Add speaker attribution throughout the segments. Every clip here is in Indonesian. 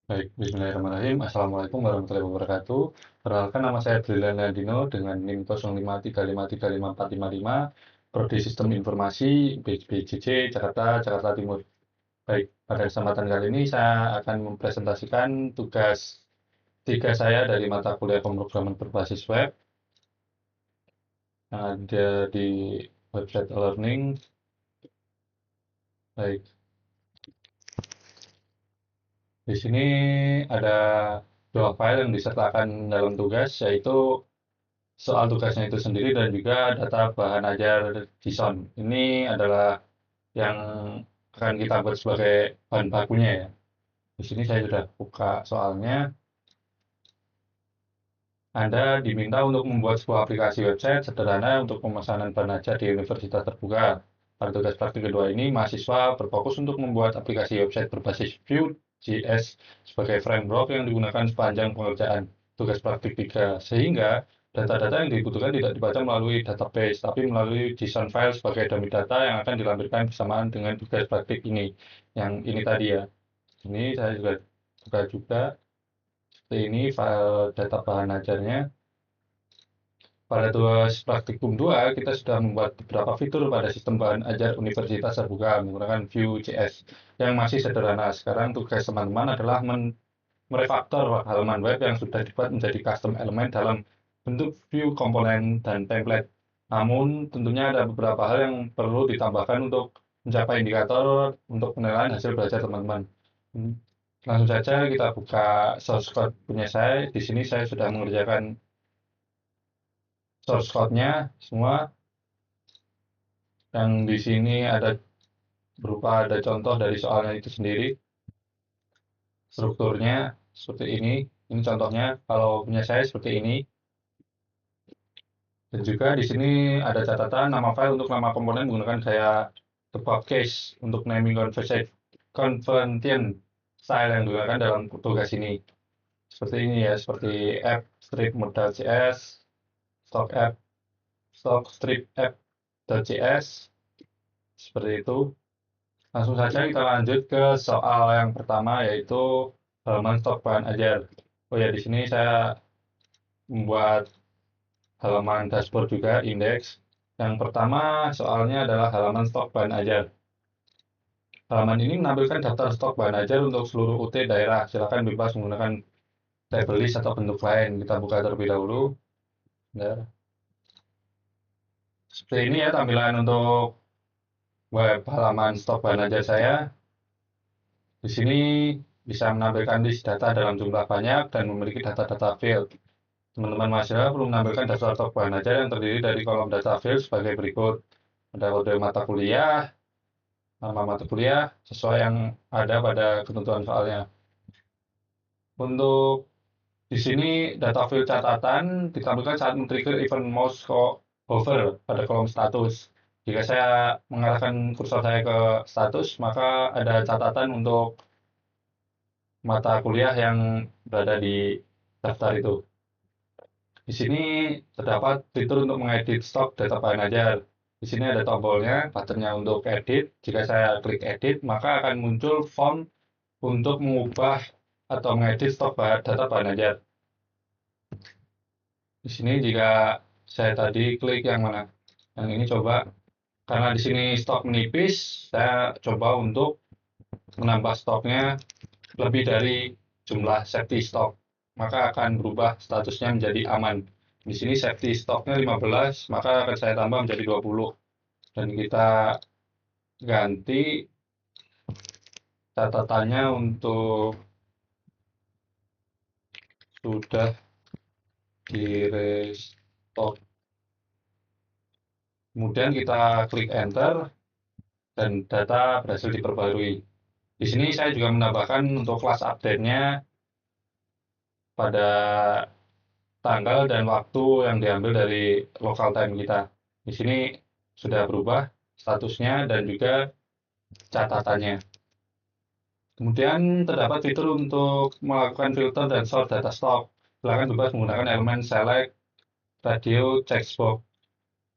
Speaker 1: Baik, bismillahirrahmanirrahim. Assalamualaikum warahmatullahi wabarakatuh. Perkenalkan nama saya Brilian Landino dengan NIM 0535354555, Prodi Sistem Informasi, BJJ, Jakarta, Jakarta Timur. Baik, pada kesempatan kali ini saya akan mempresentasikan tugas 3 saya dari mata kuliah pemrograman berbasis web yang ada di website e-learning. Baik, di sini ada dua file yang disertakan dalam tugas, yaitu soal tugasnya itu sendiri dan juga data bahan ajar JSON. Ini adalah yang akan kita buat sebagai bahan bakunya ya. Di sini saya sudah buka soalnya. Anda diminta untuk membuat sebuah aplikasi website sederhana untuk pemesanan bahan ajar di universitas terbuka. Pada tugas praktik kedua ini, mahasiswa berfokus untuk membuat aplikasi website berbasis Vue.js sebagai framework yang digunakan sepanjang pengerjaan tugas praktik 3, sehingga data-data yang dibutuhkan tidak dibaca melalui database, tapi melalui JSON file sebagai dummy data yang akan dilampirkan bersamaan dengan tugas praktik ini. Yang ini tadi ya. Ini saya juga buka juga. Seperti ini file data bahan ajarnya. Pada tugas praktikum 2, kita sudah membuat beberapa fitur pada sistem bahan ajar universitas terbuka menggunakan Vue.js yang masih sederhana. Sekarang tugas teman-teman adalah merefaktor halaman web yang sudah dibuat menjadi custom elemen dalam bentuk view, komponen, dan template. Namun, tentunya ada beberapa hal yang perlu ditambahkan untuk mencapai indikator untuk penilaian hasil belajar teman-teman. Langsung saja kita buka source code punya saya. Di sini saya sudah mengerjakan source code-nya semua. Yang di sini ada ada contoh dari soalnya itu sendiri. Strukturnya seperti ini. Ini contohnya. Kalau punya saya seperti ini. Dan juga di sini ada catatan nama file untuk nama komponen menggunakan gaya debug case untuk naming convention style yang digunakan dalam tugas ini. Seperti ini ya, seperti app strip modal.js, stock app, stock strip app.js, seperti itu. Langsung saja kita lanjut ke soal yang pertama, yaitu halaman stok bahan ajar. Oh ya, di sini saya membuat halaman dashboard juga, indeks. Yang pertama soalnya adalah halaman stok bahan ajar. Halaman ini menampilkan daftar stok bahan ajar untuk seluruh UT daerah. Silakan bebas menggunakan table list atau bentuk lain. Kita buka terlebih dahulu. Bentar. Seperti ini ya tampilan untuk web halaman stok bahan ajar saya. Di sini bisa menampilkan list data dalam jumlah banyak dan memiliki data-data field. Teman-teman mahasiswa perlu menampilkan daftar stok bahan ajar yang terdiri dari kolom data field sebagai berikut. Ada kode mata kuliah, nama mata kuliah, sesuai yang ada pada ketentuan soalnya. Untuk di sini data field catatan ditampilkan saat men-trigger event mouse hover pada kolom status. Jika saya mengarahkan kursor saya ke status, maka ada catatan untuk mata kuliah yang berada di daftar itu. Di sini terdapat fitur untuk mengedit stok data bahan ajar. Di sini ada tombolnya, buttonnya untuk edit. Jika saya klik edit, maka akan muncul form untuk mengubah atau mengedit stok data bahan ajar. Di sini jika saya tadi klik yang mana? Yang ini coba, karena di sini stok menipis, saya coba untuk menambah stoknya lebih dari jumlah safety stock. Maka akan berubah statusnya menjadi aman. Di sini safety stocknya 15, maka akan saya tambah menjadi 20. Dan kita ganti catatannya untuk sudah di restock. Kemudian kita klik enter dan data berhasil diperbarui. Di sini saya juga menambahkan untuk kelas update-nya pada tanggal dan waktu yang diambil dari local time kita. Di sini sudah berubah statusnya dan juga catatannya. Kemudian terdapat fitur untuk melakukan filter dan sort data stock. Silakan bebas menggunakan elemen select, radio, checkbox.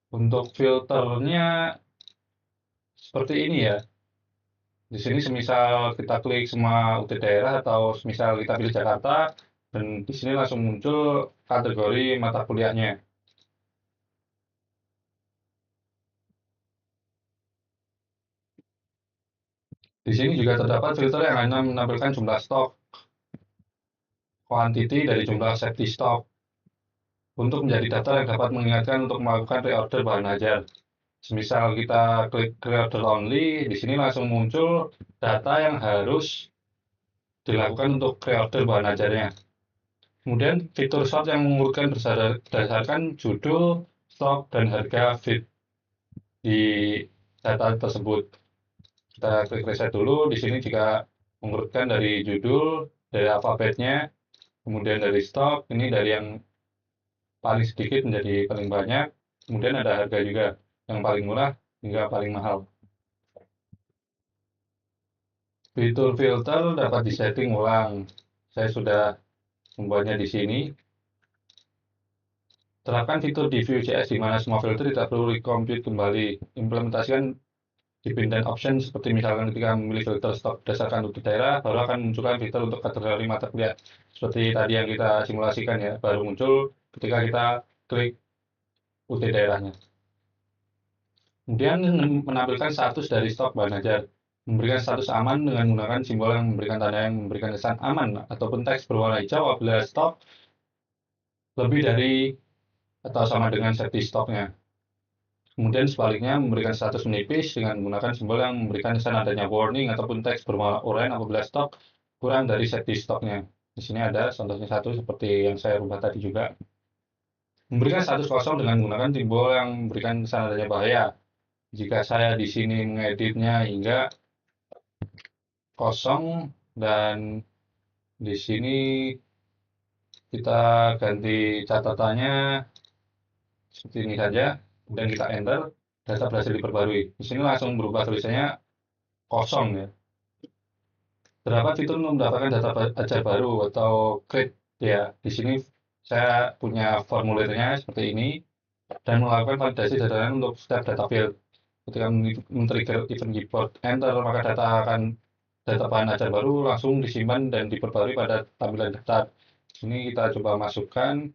Speaker 1: Untuk filternya seperti ini ya. Di sini semisal kita klik semua UT daerah atau semisal kita pilih Jakarta, dan di sini langsung muncul kategori mata kuliahnya. Di sini juga terdapat filter yang hanya menampilkan jumlah stok, quantity dari jumlah safety stock, untuk menjadi daftar yang dapat mengingatkan untuk melakukan reorder bahan ajar. Semisal kita klik reorder only, di sini langsung muncul data yang harus dilakukan untuk reorder bahan ajarnya. Kemudian fitur sort yang mengurutkan berdasarkan judul, stok, dan harga feed di data tersebut. Kita klik reset dulu. Di sini juga mengurutkan dari judul, dari alfabetnya, kemudian dari stok, ini dari yang paling sedikit menjadi paling banyak, kemudian ada harga juga, yang paling murah hingga paling mahal. Fitur filter dapat disetting ulang. Saya sudah membuatnya di sini. Terapkan fitur di Vue.js di mana semua filter tidak perlu recompute kembali. Implementasikan dependent option seperti misalkan ketika memilih filter stok berdasarkan UT daerah, baru akan munculkan filter untuk kategori mata kuliah. Seperti tadi yang kita simulasikan ya, baru muncul ketika kita klik UT daerahnya. Kemudian menampilkan status dari stok bahan ajar. Memberikan status aman dengan menggunakan simbol yang memberikan tanda yang memberikan kesan aman ataupun teks berwarna hijau apabila stok lebih dari atau sama dengan safety stoknya. Kemudian sebaliknya memberikan status menipis dengan menggunakan simbol yang memberikan kesan adanya warning ataupun teks berwarna oranye apabila stok kurang dari safety stoknya. Di sini ada contohnya satu seperti yang saya rubah tadi juga. Memberikan status kosong dengan menggunakan simbol yang memberikan kesan adanya bahaya. Jika saya di sini mengeditnya hingga kosong dan di sini kita ganti catatannya seperti ini saja, kemudian kita enter, data berhasil diperbarui. Di sini langsung berubah tulisannya kosong ya. Terdapat fitur untuk mendapatkan data ajar baru atau create ya. Di sini saya punya formulirnya seperti ini dan melakukan validasi data untuk setiap data field. Ketika men-trigger event keyboard enter, maka data bahan ajar baru langsung disimpan dan diperbarui pada tampilan daftar. Ini kita coba masukkan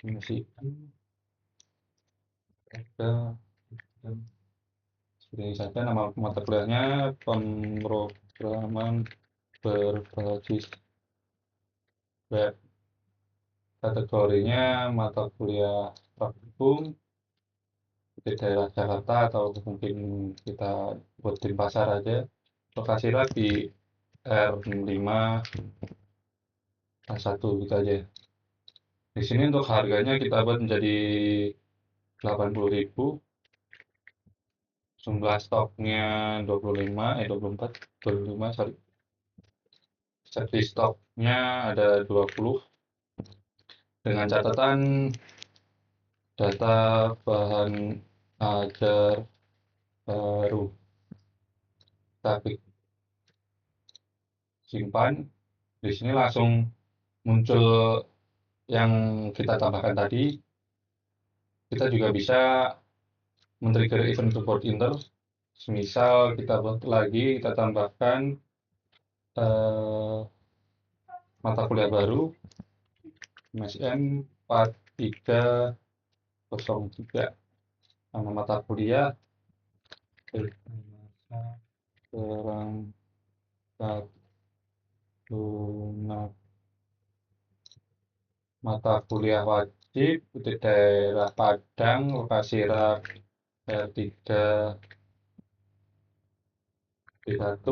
Speaker 1: masih ada seperti ini saja. Nama mata kuliahnya pemrograman berbasis web. Kategorinya mata kuliah praktikum di daerah Jakarta atau mungkin kita buat di pasar aja. Lokasi lagi R5 A1 gitu aja. Di sini untuk harganya kita buat menjadi 80.000. Jumlah stoknya 25, sorry. Safety stoknya ada 20. Dengan catatan data bahan ajar baru. Kita klik simpan. Di sini langsung muncul yang kita tambahkan tadi. Kita juga bisa men-trigger event support inter. Semisal kita buat lagi, kita tambahkan mata kuliah baru MSN 4303, nama mata kuliah perangkat lunak, mata kuliah wajib di daerah Padang, lokasi rak R3 D1.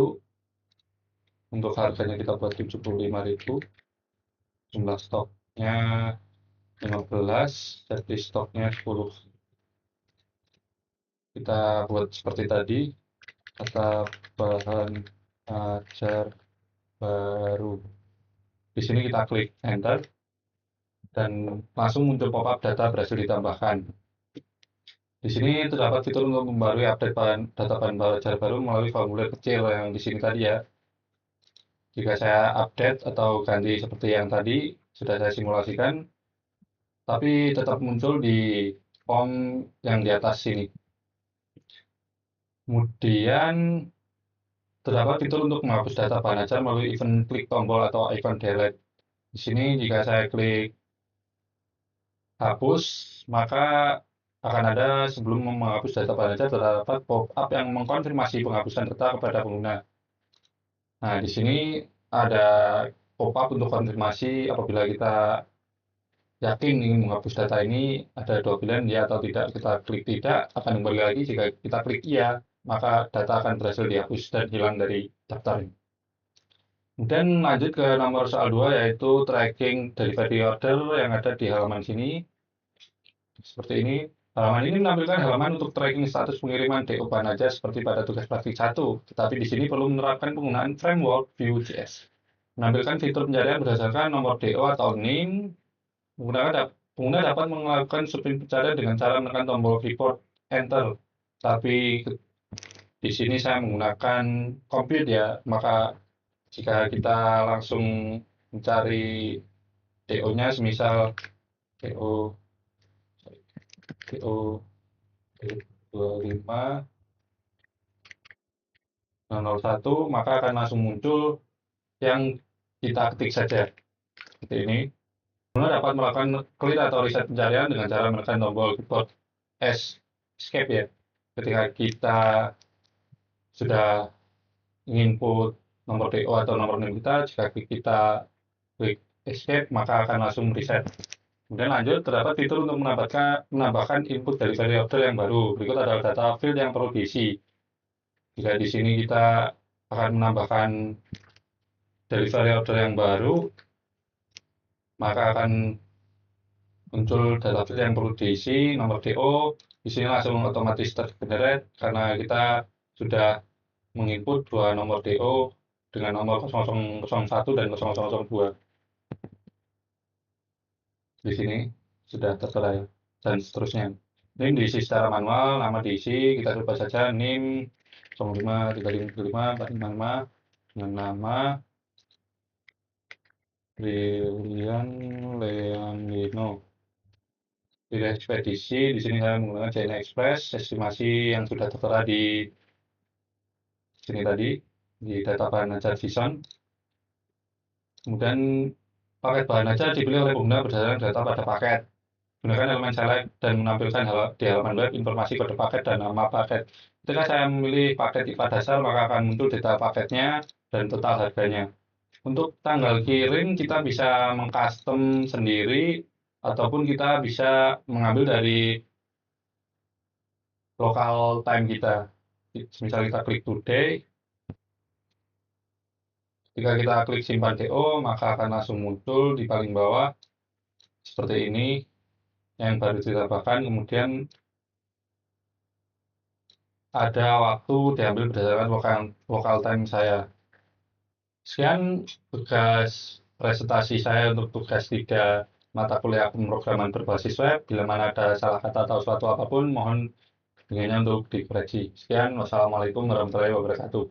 Speaker 1: Untuk harganya kita buat 75.000. Jumlah stoknya 15, jadi stoknya 10. Kita buat seperti tadi, kata bahan ajar baru. Di sini kita klik enter dan langsung muncul pop-up data berhasil ditambahkan. Di sini terdapat fitur untuk membarui update data bahan ajar baru melalui formulir kecil yang di sini tadi ya. Jika saya update atau ganti seperti yang tadi sudah saya simulasikan, tapi tetap muncul di form yang di atas sini. Kemudian terdapat fitur untuk menghapus data bahan ajar melalui event klik tombol atau icon delete. Di sini jika saya klik hapus, maka akan ada sebelum menghapus data bahan ajar terdapat pop-up yang mengkonfirmasi penghapusan data kepada pengguna. Nah, di sini ada pop-up untuk konfirmasi apabila kita yakin ingin menghapus data ini, ada dua pilihan, ya atau tidak. Kita klik tidak, akan kembali lagi. Jika kita klik iya, maka data akan berhasil dihapus dan hilang dari daftar ini. Kemudian lanjut ke nomor soal 2, yaitu tracking delivery order yang ada di halaman sini. Seperti ini. Halaman ini menampilkan halaman untuk tracking status pengiriman DO bahan ajar seperti pada tugas praktik 1. Tetapi di sini perlu menerapkan penggunaan framework Vue.js. Menampilkan fitur pencarian berdasarkan nomor DO atau NIM. Pengguna dapat melakukan submit pencarian dengan cara menekan tombol keyboard Enter. Tapi di sini saya menggunakan compute ya, maka jika kita langsung mencari DO-nya, semisal DO 2501, maka akan langsung muncul yang kita ketik saja. Seperti ini. Pengguna dapat melakukan clear atau reset pencarian dengan cara menekan tombol keyboard Escape ya. Ketika kita sudah input nomor DO atau nomor NIM kita, jika kita klik Escape, maka akan langsung reset. Kemudian lanjut, terdapat fitur untuk menambahkan input delivery order yang baru. Berikut adalah data field yang perlu diisi. Jika di sini kita akan menambahkan delivery order yang baru, maka akan muncul data field yang perlu diisi, nomor DO. Di sini langsung otomatis tergenerate karena kita sudah menginput dua nomor DO dengan nomor 0001 dan 0002. Di sini sudah tertera ya, dan seterusnya. NIM diisi secara manual, nama diisi, kita coba saja NIM 05353545 dengan nama Brilian Leandino. Pilih ekspedisi, di sini saya menggunakan China Express, estimasi yang sudah tertera di sini tadi, di data bahan ajar JSON. Kemudian paket bahan ajar dipilih oleh pengguna berdasarkan data pada paket. Gunakan elemen select dan menampilkan di halaman web informasi kode paket dan nama paket. Ketika saya memilih paket IPA dasar, maka akan muncul data paketnya dan total harganya. Untuk tanggal kirim, kita bisa mengcustom sendiri, ataupun kita bisa mengambil dari local time kita. Misal kita klik today, ketika kita klik simpan DO, maka akan langsung muncul di paling bawah seperti ini yang baru ditambahkan. Kemudian ada waktu diambil berdasarkan local time saya. Sekian tugas presentasi saya untuk tugas 3 mata kuliah pemrograman berbasis web. Bila mana ada salah kata atau suatu apapun, mohon dengannya untuk dikoreksi. Sekian, wassalamualaikum warahmatullahi wabarakatuh.